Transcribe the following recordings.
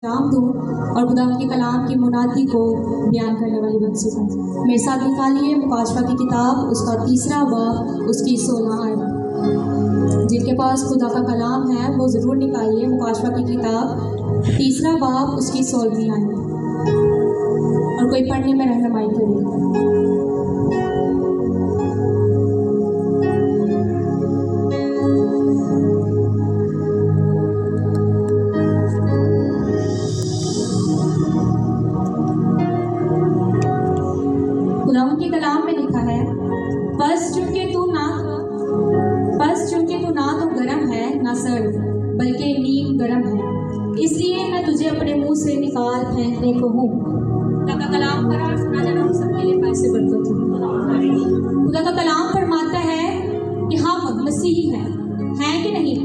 कलाम दूँ और खुदा के कलाम की मुनादी को बयान करने वाली बंसी हूँ। मेरे साथ निकालिए मुकाशफा की किताब, उसका 3 बाब, उसकी 16 आयत। जिनके पास खुदा का कलाम है वो ज़रूर निकालिए मुकाशफा की किताब 3 बाब, उसकी 16वीं आयत, और कोई पढ़ने में रहनुमाई करे। खुदावंद के कलाम में लिखा है, बस चूंकि तू ना तो गर्म है ना सर्द, बल्कि नीम गर्म है, इसलिए मैं तुझे अपने मुंह से निकाल फेंकने को हूँ। खुदा का कलाम करार सुना जाना हम सबके लिए पैसे बरकत हो। खुदा का कलाम फरमाता है कि हम मसीही हैं कि नहीं,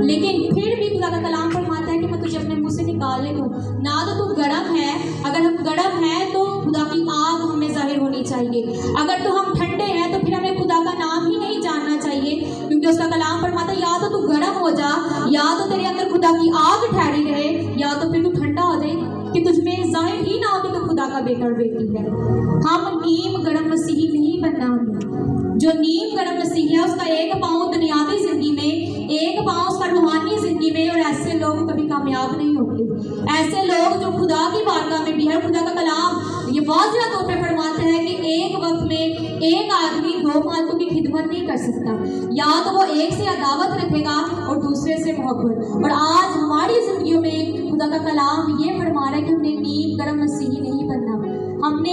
लेकिन फिर भी खुदा का कलाम फरमाता है कि मैं तुझे अपने मुंह से निकालने को, ना तो तू गर्म है। अगर हम गर्म हैं तो खुदा की आग हमें जाहिर होनी चाहिए। अगर तो हम ठंडे हैं तो फिर हमें खुदा का नाम ही नहीं जानना चाहिए, क्योंकि उसका कलाम फरमाता है या तो तू गर्म हो जा, या तो तेरे अंदर खुदा की आग ठहरी रहे, या तो फिर तू ठंडा हो जाए कि तुझमें जाहिर ही ना हो कि तू खुदा का बेटा और बेटी है। हम नीम गर्म मसीही नहीं बनना हमें। जो नीम गर्म मसीह है उसका एक पाँव दुनियावी जिंदगी में, एक पाँव उसका रूहानी जिंदगी में, और ऐसे लोग कभी कामयाब नहीं होते। ऐसे लोग जो खुदा की बारगाह में भी है, खुदा का कलाम ये वाज़िह तौर पे फरमाता है कि एक वक्त में एक आदमी 2 मालिकों की खिदमत नहीं कर सकता। या तो वो एक से अदावत रखेगा और दूसरे से मोहब्बत। और आज हमारी जिंदगियों में खुदा का कलाम ये फरमा रहा है कि हमने नीम गर्म मसीही नहीं बनना, हमने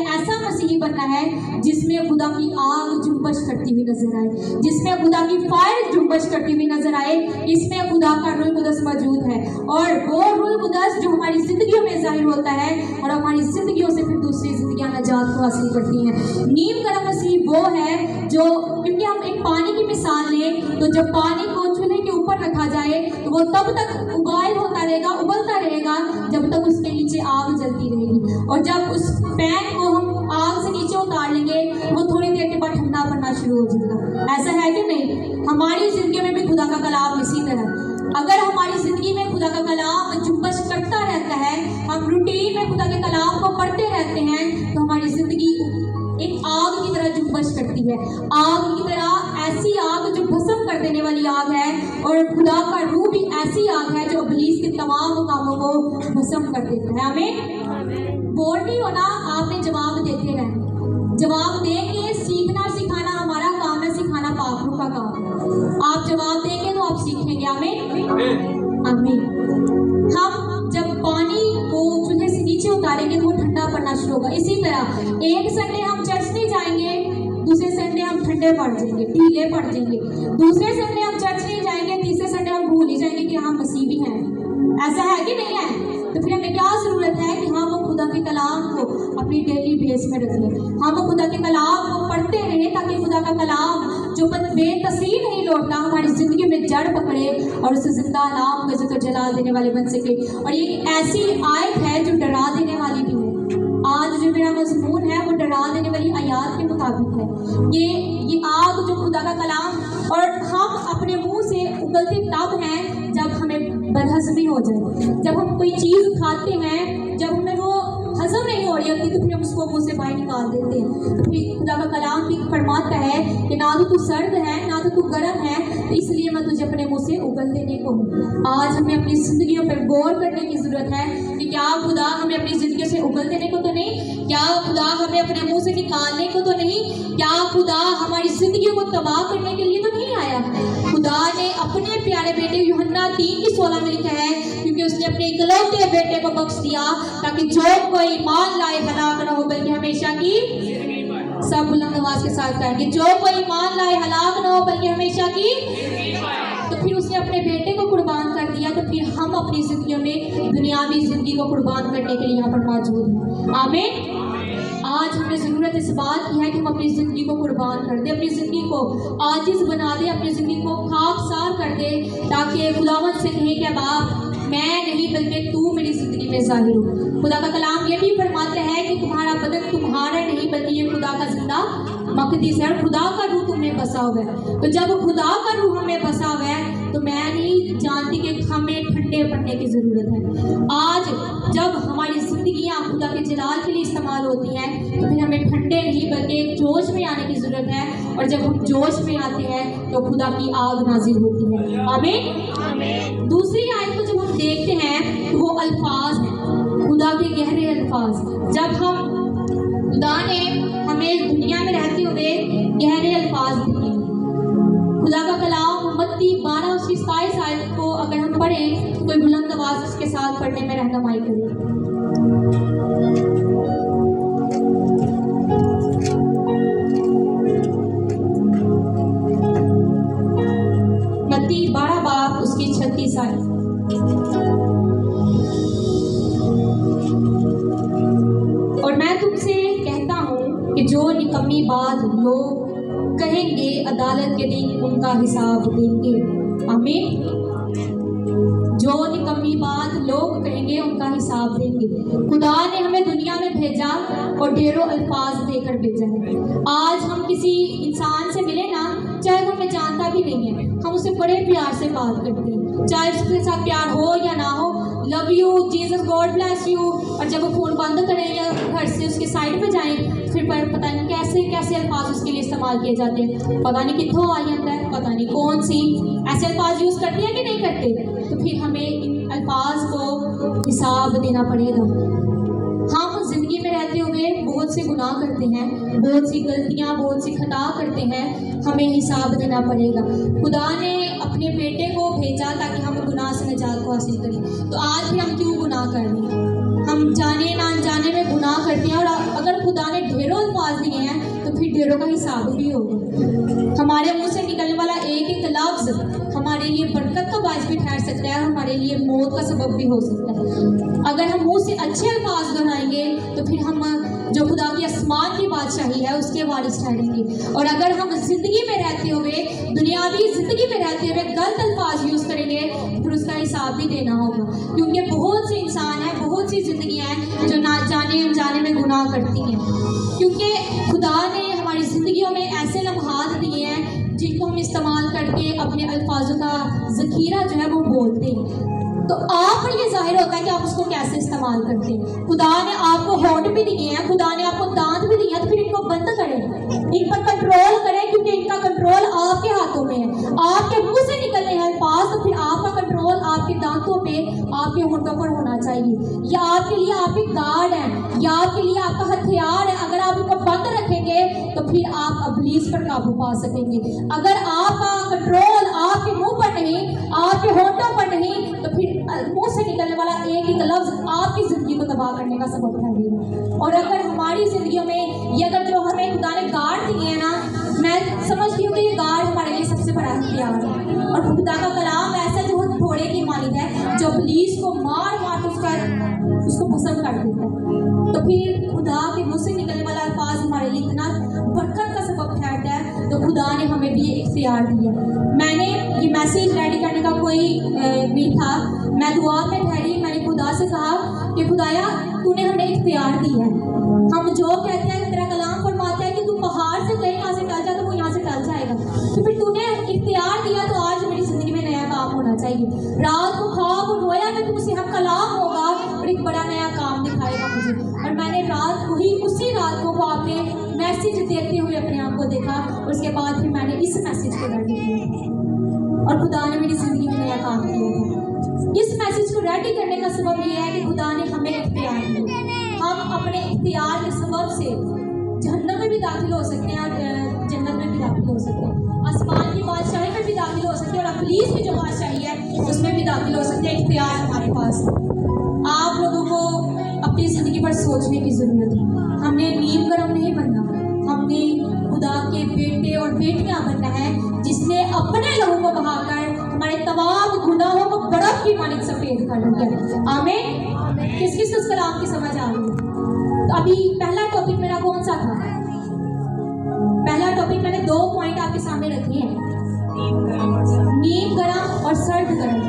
ऐसा मसीही बनना है जिसमें खुदा की आग जुम्बश करती हुई नजर आए, जिसमें खुदा की फायर जुम्बश करती हुई नजर आए, इसमें खुदा का रूह कुदस मौजूद है। और वो रूह कुदस जो हमारी जिंदगियों में जाहिर होता है और हमारी जिंदगियों से फिर दूसरी जिंदगियां नजात को हासिल करती हैं। नीम गर्म मसीह वो है जो, क्योंकि हम एक पानी की मिसाल लें तो जब पानी को चूल्हे के ऊपर रखा जाए तो वो तब तक उबाल होता रहेगा, उबलता रहेगा, जब तक उसके नीचे आग जलती रहेगी। और जब उस पैन को हम आग से नीचे उतार लेंगे वो थोड़ी देर के बाद ठंडा पड़ना शुरू हो जाएगा। ऐसा है कि नहीं? हमारी जिंदगी में भी खुदा का कलाम इसी तरह, अगर हमारी जिंदगी में खुदा का कलाम जुम्बश करता रहता है, हम रूटीन में खुदा के कलाम को पढ़ते रहते हैं, तो हमारी जिंदगी एक आग की तरह जुम्बश करती है। आग की तरह, ऐसी आग जो भस्म कर देने वाली आग है, और खुदा का रूह भी ऐसी आग है जो इब्लीस के तमाम कामों को भस्म कर देता है। हमें बोर नहीं होना, आपने जवाब देते रहना। जवाब देंगे, सीखना सिखाना हमारा काम है, सिखाना पाखरू का काम है। आप जवाब देंगे तो आप सीखेंगे। आमीन आमीन। हम जब पानी को चूल्हे से नीचे उतारेंगे तो वो ठंडा पड़ना शुरू होगा। इसी तरह एक संडे हम चर्च नहीं जाएंगे, दूसरे संडे हम ठंडे पड़ जाएंगे, ढीले पड़ जाएंगे। दूसरे संडे हम चर्च नहीं जाएंगे, तीसरे संडे हम भूल ही जाएंगे कि हम मसीह भी हैं। ऐसा है कि नहीं है? तो फिर हमें क्या जरूरत है कि हम खुदा के कलाम को अपनी डेली बेस में रखें, हम खुदा के कलाम को पढ़ते रहें, ताकि खुदा का कलाम जो बेतसीर नहीं लौटता हमारी जिंदगी में जड़ पकड़े और उस जिंदा नाम का जिक्र जला देने वाले बन सके। और ये ऐसी आयत है जो डरा देने वाली भी है। आज जो मेरा मजमून है वो डरा देने वाली आयात के मुताबिक है। ये आग जो खुदा का कलाम, और हम अपने मुंह से उगलते तब हैं जब हमें बदहज़मी हो जाए। जब हम कोई चीज़ खाते हैं, जब हमें वो हजम नहीं हो रही होती तो फिर हम उसको मुंह से बाहर निकाल देते हैं। तो फिर खुदा का कलाम भी फरमाता है कि ना तो तू सर्द है ना तो तू गर्म है, तो इसलिए मैं तुझे अपने मुंह से उगल देने को हूँ। आज हमें अपनी जिंदगियों पर गौर करने की जरूरत है कि क्या खुदा हमें अपनी जिंदगी से उगल देने को तो नहीं, क्या खुदा हमें अपने मुंह से निकालने को तो नहीं, क्या खुदा हमारी जिंदगी को तबाह करने के लिए तो नहीं आया। खुदा ने अपने प्यारे बेटे यूहन्ना 3:16 में लिखा है, क्योंकि उसने अपने इकलौते बेटे को बख्श दिया ताकि जो कोई ईमान लाए हलाक न हो बल्कि हमेशा की, सब बुलंद आवाज के साथ कहेंगे, जो कोई ईमान लाए हलाक न हो बल्कि हमेशा की। तो फिर उसने अपने बेटे को कुर्बान कर दिया, तो फिर हम अपनी जिंदगियों में दुनियावी जिंदगी को कुर्बान करने के लिए यहाँ पर मौजूद हैं। आमीन। आज हमें ज़रूरत इस बात की है कि हम अपनी ज़िंदगी को कुर्बान कर दें, अपनी ज़िंदगी को आजिज़ बना दें, अपनी ज़िंदगी को खाकसार कर दें, ताकि खुदावंद से कहें कि बाप मैं नहीं बल्कि तू मेरी ज़िंदगी में ज़ाहिर हो। खुदा का कलाम ये भी फरमाता है कि तुम्हारा बदन तुम्हारा नहीं बल्कि ये खुदा का जिंदा मकदीस है और खुदा का रूह तुम में बसा हुआ है। तो जब खुदा का रूह हमें बसा हुआ है तो मैं नहीं जानती कि हमें ठंडे पड़ने की ज़रूरत है। आज जब हमारी ज़िंदगियाँ खुदा के जलाल के लिए इस्तेमाल होती हैं तो फिर हमें ठंडे नहीं बल्कि एक जोश में आने की ज़रूरत है, और जब हम जोश में आते हैं तो खुदा की आग नाजिल होती है। आमीन। दूसरी आयत को जब हम देखते हैं तो वो अल्फाज हैं, खुदा के गहरे अल्फाज। जब हम खुदा ने हमें दुनिया में रहते हुए गहरे अल्फाज दिए, खुदा का कलाम मत्ती 12:27 आयत को अगर हम पढ़ें तो कोई बुलंद आवाज उसके साथ पढ़ने में रहनुमाई करें। मत्ती 12 बाब उसकी 36 आयत। और मैं तुमसे कहता हूँ कि जो निकम्मी बात लोग कहेंगे अदालत के दिन उनका हिसाब देंगे। आमीन। जो निकम्मी बात लोग कहेंगे उनका हिसाब देंगे। खुदा ने हमें दुनिया में भेजा और ढेरों अल्फाज देकर भेजा है। आज हम किसी इंसान से मिले ना, चाहे वो हमें जानता भी नहीं है, हम उसे बड़े प्यार से बात करते हैं, चाहे उसके साथ प्यार हो या ना हो। Love you, Jesus, God bless you. और जब वो फ़ोन बंद करें या घर से उसके साइड पे जाएं फिर पर पता नहीं कैसे कैसे अल्फाज उसके लिए इस्तेमाल किए जाते हैं। पता नहीं कितों आ जाता है, पता नहीं कौन सी ऐसे अल्फाज यूज़ करते हैं कि नहीं करते। तो फिर हमें इन अल्फाज को हिसाब देना पड़ेगा। हम ज़िंदगी में रहते हुए बहुत से गुनाह करते हैं, बहुत सी गलतियाँ, बहुत सी खता करते हैं, हमें हिसाब देना पड़ेगा। खुदा ने अपने बेटे को भेजा ताकि हम गुनाह से निजात को हासिल करें। तो आज भी हम क्यों गुनाह कर रहे हैं? हम जाने ना अनजाने में गुनाह करते हैं, और अगर खुदा ने ढेरों अल्फाज दिए हैं तो फिर ढेरों का हिसाब भी होगा। हमारे मुंह से निकलने वाला एक एक लफ्ज़ हमारे लिए बरकत का बायस भी ठहर सकता है, हमारे लिए मौत का सबब भी हो सकता है। अगर हम मुंह से अच्छे अल्फाज दोहराएंगे तो फिर हम जो खुदा की आसमान की बादशाही है उसके वारिस ठहरेंगे। और अगर हम ज़िंदगी में रहते हुए, दुनियावी ज़िंदगी में रहते हुए गलत अल्फाज यूज़ करेंगे फिर उसका हिसाब भी देना होगा। क्योंकि बहुत से इंसान हैं, बहुत सी ज़िंदगियाँ हैं जो ना जाने अनजाने में गुनाह करती हैं, क्योंकि खुदा ने हमारी ज़िंदगियों में ऐसे लम्हात दिए हैं जिनको हम इस्तेमाल करके अपने अल्फाजों का ज़ख़ीरा जो है वो बोलते हैं। तो आप पर ये जाहिर होता है कि आप उसको कैसे इस्तेमाल करते हैं। खुदा ने आपको होंठ भी दिए हैं, खुदा ने आपको दांत भी दिए हैं, तो फिर इनको बंद करें, इन पर कंट्रोल करें, क्योंकि इनका कंट्रोल आपके हाथों में है। आपके मुंह से निकलने हैं अल्फाज तो फिर आपका कंट्रोल आपके दांतों पे, आपके होंठों पर होना चाहिए। या आपके लिए आपके गार्ड हैं, या आपके लिए आपका हथियार है। अगर आप इनको बंद रखेंगे तो फिर आप इब्लीस पर काबू पा सकेंगे। अगर आपका कंट्रोल आपके मुंह पर नहीं, आपके होंठों पर नहीं, तो फिर मुंह से निकलने वाला एक एक लफ्ज़ आपकी ज़िंदगी को तबाह करने का सबब ठहरेगा। और अगर हमारी ज़िंदगियों में ये अगर जो हमें खुदा ने गार्ड दिए हैं ना, मैं समझती हूँ कि ये गार्ड हमारे लिए सबसे बड़ा हथियार है। और खुदा का कलाम ऐसा जो थोड़े की मानित है, जो पुलिस को मार मार कर उसको पसंद कर देता है। तो फिर खुदा के मुँह से निकलने वाला अल्फाज हमारे लिए इतना बरकत का सबब ठहरता है। तो खुदा ने हमें भी इख्तियार दिया। मैंने ये मैसेज रेडी करने का कोई नहीं था, मैं दुआ में ठहरी, मैंने खुदा से कहा कि खुदाया तूने हमें इख्तियार दिया है। हम जो कहते हैं तेरा कलाम फरमाता है कि तू पहाड़ से कहीं यहाँ से टल जा तो वो यहाँ से टल जाएगा। तो फिर तूने इख्तियार दिया तो आज मेरी ज़िंदगी में नया काम होना चाहिए। रात को ख्वाब रोया में तुमसे हम कलाम होगा और एक बड़ा नया काम दिखाएगा मुझे। और मैंने रात को ही उसी रात को ख्वाब में मैसेज देते हुए अपने आप को देखा, और उसके बाद फिर मैंने इस मैसेज को रेडी किया और खुदा ने मेरी ज़िंदगी में नया काम किया था। इस मैसेज को रेडी करने का सबब यह है कि खुदा ने हमें इख्तियार दिया। हम अपने इख्तियार के सबब से जहन्नम में भी दाखिल हो सकते हैं और जन्नत में भी दाखिल हो सकते हैं, आसमान की बादशाही में भी दाखिल हो सकते हैं, और इब्लीस की जो बादशाही है उसमें भी दाखिल हो सकते हैं। इख्तियार हमारे पास। आप लोगों को अपनी ज़िंदगी पर सोचने की ज़रूरत है। हमने नीम गरम नहीं बनना, हमने खुदा के बेटे और बेटियां बनना है जिसने अपने लहू को बहाकर हमारे तमाम गुनाहों को बर्फ की मानिक सफेद कर दिया। आमीन। किस किस उस कलाम की समझ आ रही है? तो अभी पहला टॉपिक मेरा कौन सा था? पहला टॉपिक मैंने 2 पॉइंट आपके सामने रखे हैं, नीम गरम और सर्द गरम।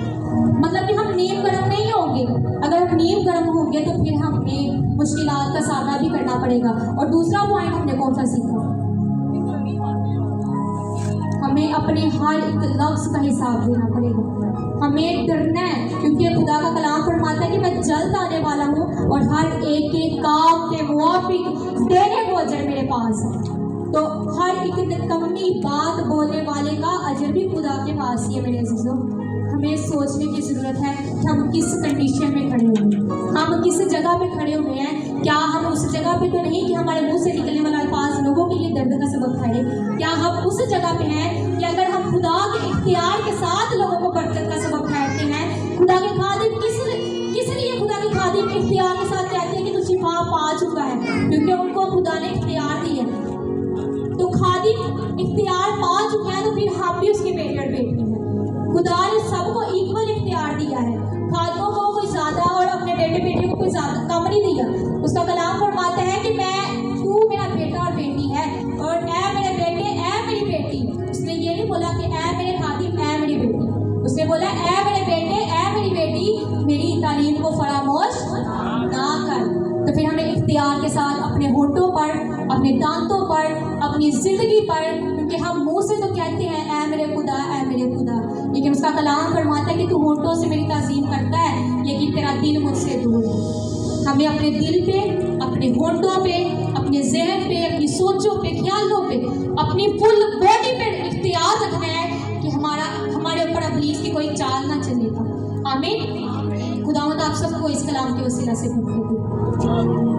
मतलब कि हम नीम गरम नहीं होंगे। अगर हम नीम गरम होंगे तो फिर हमें मुश्किलात का सामना भी करना पड़ेगा। और दूसरा पॉइंट हमने कौन सा सीखा? ہمیں اپنے ہر ایک لفظ کا حساب دینا پڑے گا. ہمیں ڈرنا ہے کیونکہ خدا کا کلام فرماتا ہے کہ میں جلد آنے والا ہوں اور ہر ایک کے کام کے موافق دینے کو اجر میرے پاس ہے. تو ہر ایک نکمی بات بولنے والے کا اجر بھی خدا کے پاس ہی ہے. میرے عزیزوں ہمیں سوچنے کی ضرورت ہے کہ ہم کس کنڈیشن میں کھڑے ہوئے ہیں, ہم کس جگہ پہ کھڑے ہوئے ہیں. کیا ہم اس جگہ پہ تو نہیں کہ ہمارے منہ سے نکلنے والا الفاظ لوگوں کے لیے درد کا سبب ٹھہرے. کیا ہم اس جگہ پہ ہیں کہ اگر ہم خدا کے اختیار کے ساتھ لوگوں کو برکت کا سبب ٹھہرتے ہیں. خدا کے خادم کس لیے خدا کے خادم اختیار کے ساتھ کہتے ہیں کہ تو شفا پا چکا ہے؟ کیونکہ ان کو خدا نے اختیار دی ہے. تو خادم اختیار پا چکے ہیں تو پھر ہم بھی اس کے بیٹے اور بیٹی ہیں. خدا نے سب کو ایکول اختیار دیا ہے. خادموں کو کوئی زیادہ اور اپنے بیٹے بیٹے کو کوئی زیادہ کم نہیں دیا. اس کا کلام فرماتا ہے کہ تو میرا بیٹا اور بیٹی ہے, اور اے میرے بیٹے اے میری بیٹی. اس نے یہ نہیں بولا کہ اے میرے خادم اے میری بیٹی, اس نے بولا اے میرے بیٹے اے میری بیٹی میری تعلیم کو فراموش نہ کر. تو پھر ہمیں اختیار کے ساتھ اپنے ہونٹوں پر, اپنے دانتوں پر, اپنی زندگی پر, کیونکہ ہم منہ سے تو کہتے ہیں اے میرے خدا اے میرے خدا, لیکن اس کا کلام فرماتا ہے کہ تو ہونٹوں سے میری تعظیم کرتا ہے لیکن تیرا دل مجھ سے دور ہے. ہمیں اپنے دل پہ, اپنے ہونٹوں پہ, اپنے ذہن پہ, اپنی سوچوں پہ, خیالوں پہ, اپنی فل باڈی پہ اختیار رکھنا ہے کہ ہمارے اوپر ابلیس کی کوئی چال نہ چلے گا. آمین. خداوند آپ سب کو اس کلام کے وسیلہ سے برکت دے.